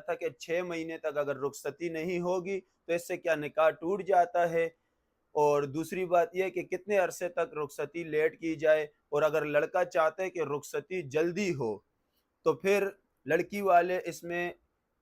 تھا کہ 6 مہینے تک اگر رخصتی نہیں ہوگی تو اس سے کیا نکاح ٹوٹ جاتا ہے، اور دوسری بات یہ کہ کتنے عرصے تک رخصتی لیٹ کی جائے، اور اگر لڑکا چاہتا ہے کہ رخصتی جلدی ہو تو پھر لڑکی والے اس میں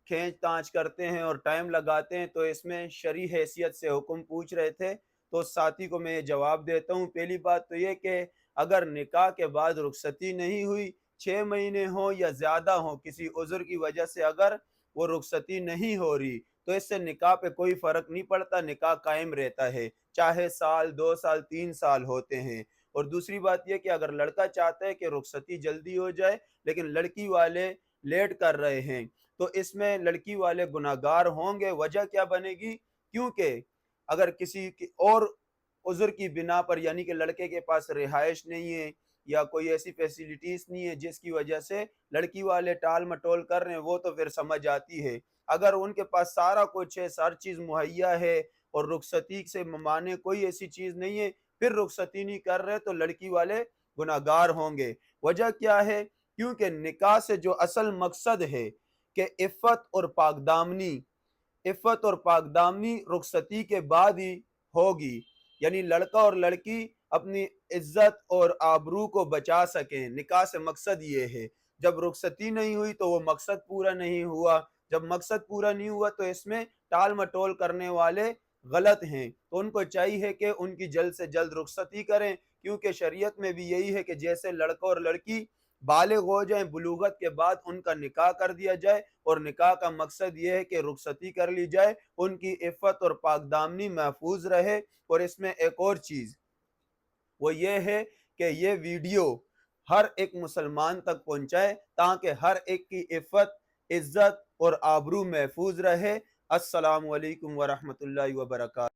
کھینچ تانچ کرتے ہیں اور ٹائم لگاتے ہیں، تو اس میں شرعی حیثیت سے حکم پوچھ رہے تھے، تو ساتھی کو میں یہ جواب دیتا ہوں۔ پہلی بات تو یہ کہ اگر نکاح کے بعد رخصتی نہیں ہوئی، 6 مہینے ہوں یا زیادہ ہوں، کسی عذر کی وجہ سے اگر وہ رخصتی نہیں ہو رہی تو اس سے نکاح پہ کوئی فرق نہیں پڑتا، نکاح قائم رہتا ہے، چاہے سال 2 سال 3 سال ہوتے ہیں۔ اور دوسری بات یہ کہ اگر لڑکا چاہتا ہے کہ رخصتی جلدی ہو جائے لیکن لڑکی والے لیٹ کر رہے ہیں تو اس میں لڑکی والے گناہگار ہوں گے۔ وجہ کیا بنے گی؟ کیونکہ اگر کسی اور عذر کی بنا پر، یعنی کہ لڑکے کے پاس رہائش نہیں ہے یا کوئی ایسی فیسیلیٹیز نہیں ہے جس کی وجہ سے لڑکی والے ٹال مٹول کر رہے ہیں، وہ تو پھر سمجھ آتی ہے۔ اگر ان کے پاس سارا کچھ ہے، ہر چیز مہیا ہے اور رخصتی سے ممانے کوئی ایسی چیز نہیں ہے، پھر رخصتی نہیں کر رہے تو لڑکی والے گناہگار ہوں گے۔ وجہ کیا ہے؟ کیونکہ نکاح سے جو اصل مقصد ہے کہ عفت اور پاک دامنی رخصتی کے بعد ہی ہوگی، یعنی لڑکا اور لڑکی اپنی عزت اور آبرو کو بچا سکیں، نکاح سے مقصد یہ ہے۔ جب رخصتی نہیں ہوئی تو وہ مقصد پورا نہیں ہوا، جب مقصد پورا نہیں ہوا تو اس میں ٹال مٹول کرنے والے غلط ہیں، تو ان کو چاہیے کہ ان کی جلد سے جلد رخصتی کریں، کیونکہ شریعت میں بھی یہی ہے کہ جیسے لڑکا اور لڑکی بالغ ہو جائیں، بلوغت کے بعد ان کا نکاح کر دیا جائے، اور نکاح کا مقصد یہ ہے کہ رخصتی کر لی جائے، ان کی عفت اور پاک دامنی محفوظ رہے۔ اور اس میں ایک اور چیز وہ یہ ہے کہ یہ ویڈیو ہر ایک مسلمان تک پہنچائے تاکہ ہر ایک کی عفت، عزت اور آبرو محفوظ رہے۔ السلام علیکم ورحمۃ اللہ وبرکاتہ۔